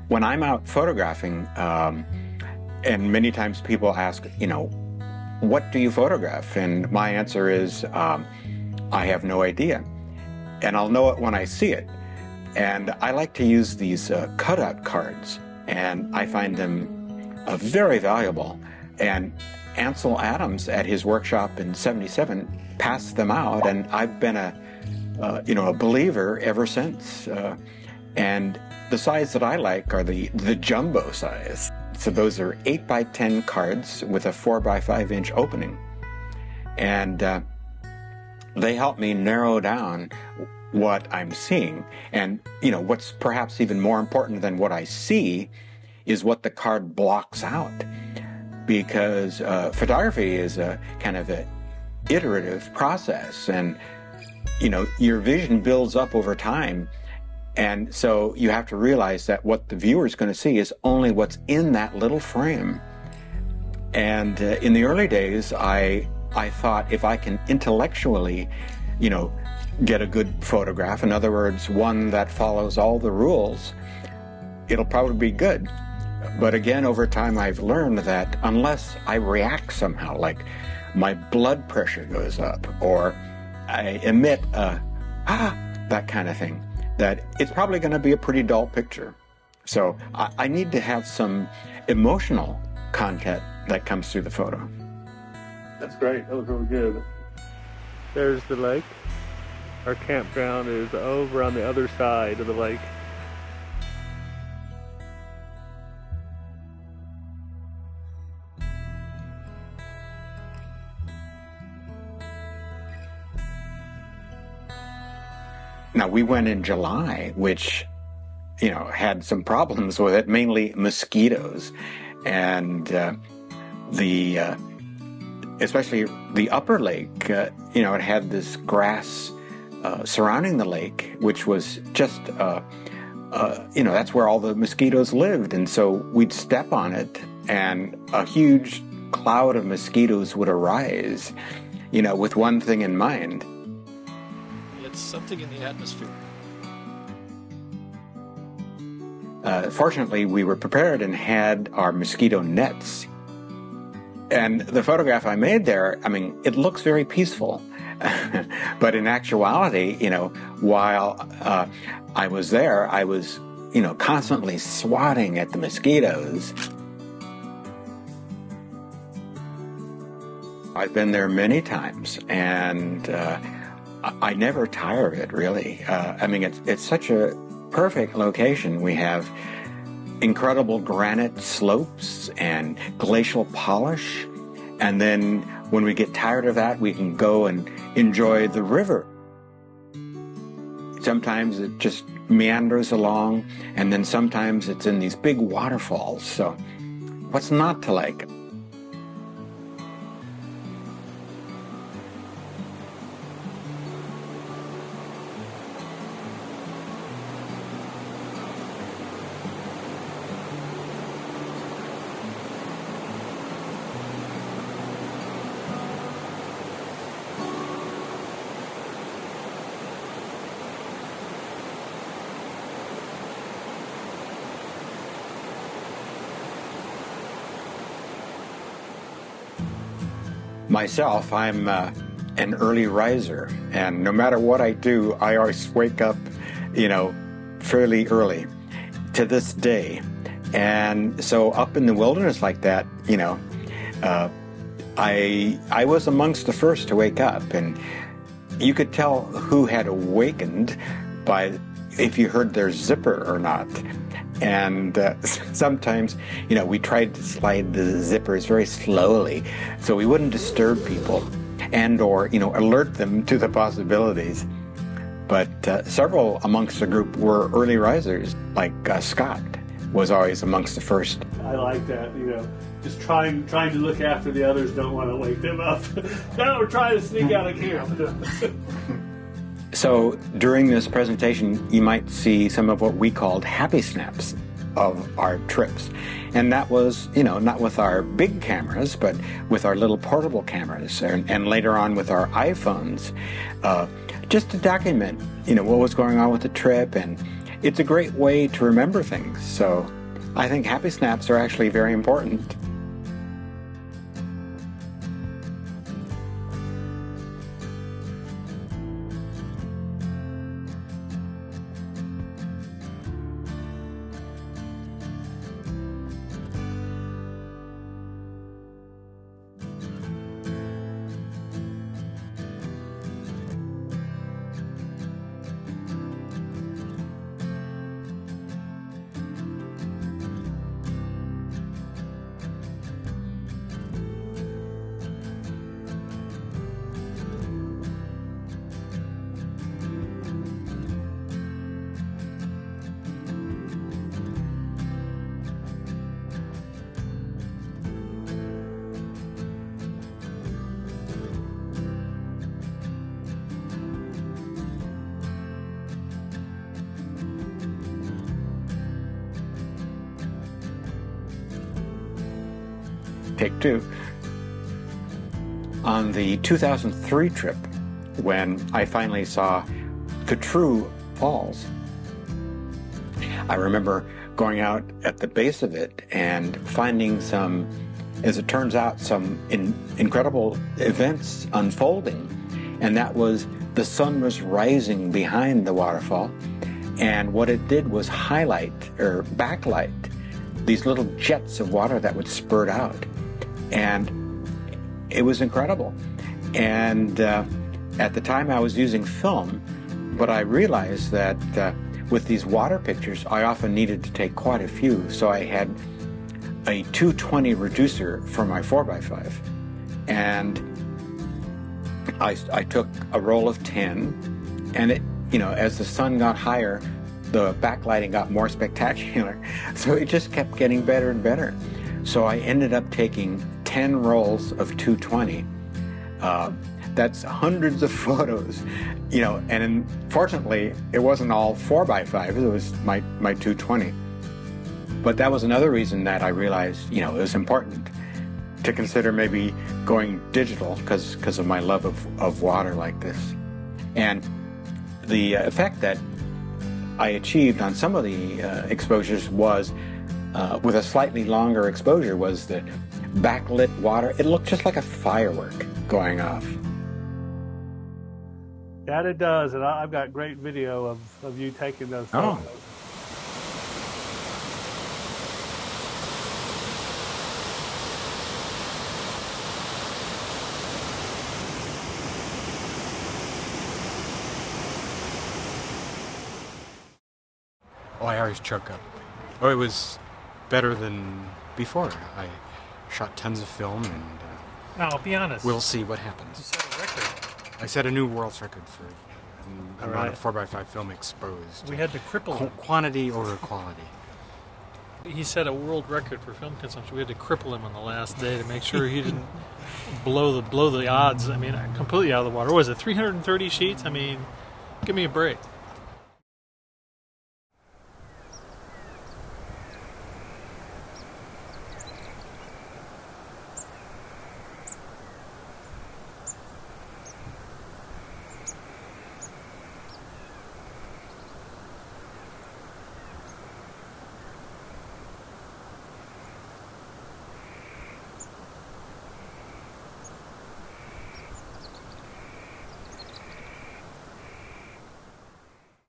When I'm out photographing, and many times people ask, what do you photograph? And my answer is, I have no idea. And I'll know it when I see it. And I like to use these cutout cards, and I find them very valuable. And Ansel Adams at his workshop in '77 passed them out, and I've been a believer ever since. And the size that I like are the jumbo size. So those are 8 by 10 cards with a 4 by 5 inch opening. And they help me narrow down what I'm seeing. And, what's perhaps even more important than what I see is what the card blocks out. Because photography is a kind of an iterative process, and, your vision builds up over time. And so you have to realize that what the viewer is going to see is only what's in that little frame. And in the early days, I thought if I can intellectually, get a good photograph, in other words, one that follows all the rules, it'll probably be good. But again, over time, I've learned that unless I react somehow, like my blood pressure goes up, or I emit that kind of thing, that it's probably going to be a pretty dull picture. So I need to have some emotional content that comes through the photo. That's great. That was really good. There's the lake. Our campground is over on the other side of the lake. Now, we went in July, which, had some problems with it, mainly mosquitoes. And especially the upper lake, it had this grass surrounding the lake, which was just, that's where all the mosquitoes lived. And so we'd step on it, and a huge cloud of mosquitoes would arise, with one thing in mind. It's something in the atmosphere. Fortunately, we were prepared and had our mosquito nets. And the photograph I made there, it looks very peaceful. But in actuality, while I was there, I was, constantly swatting at the mosquitoes. I've been there many times, and I never tire of it, really. It's such a perfect location. We have incredible granite slopes and glacial polish. And then when we get tired of that, we can go and enjoy the river. Sometimes it just meanders along, and then sometimes it's in these big waterfalls. So what's not to like? Myself, I'm an early riser, and no matter what I do, I always wake up, fairly early to this day. And so up in the wilderness like that, I was amongst the first to wake up, and you could tell who had awakened by if you heard their zipper or not. And sometimes, we tried to slide the zippers very slowly so we wouldn't disturb people and or, alert them to the possibilities. But several amongst the group were early risers, like Scott was always amongst the first. I like that, just trying to look after the others, don't want to wake them up. No, we're trying to sneak out of camp. So during this presentation, you might see some of what we called happy snaps of our trips. And that was, not with our big cameras, but with our little portable cameras, and later on with our iPhones, just to document, what was going on with the trip. And it's a great way to remember things. So I think happy snaps are actually very important. Take two. On the 2003 trip, when I finally saw the true falls, I remember going out at the base of it and finding some, as it turns out, some incredible events unfolding. And that was the sun was rising behind the waterfall, and what it did was highlight or backlight these little jets of water that would spurt out. And it was incredible. And at the time I was using film, but I realized that with these water pictures, I often needed to take quite a few. So I had a 220 reducer for my 4x5. And I took a roll of 10, and it, you know, as the sun got higher, the backlighting got more spectacular. So it just kept getting better and better. So I ended up taking 10 rolls of 220. That's hundreds of photos, you know, and fortunately it wasn't all 4x5, it was my 220. But that was another reason that I realized, you know, it was important to consider maybe going digital because of my love of water like this. And the effect that I achieved on some of the exposures was with a slightly longer exposure was the backlit water. It looked just like a firework going off. That it does, and I've got great video of you taking those photos. Oh. Oh, I always choke up. Oh, it was better than before. I shot tons of film, and Now, be honest. we'll see what You happens. set a record. I set a new world's record for All amount right. of 4x5 film exposed. We had to cripple him. Quantity over quality. He set a world record for film consumption. We had to cripple him on the last day to make sure he didn't blow the odds. I mean, completely out of the water. What was it, 330 sheets? I mean, give me a break.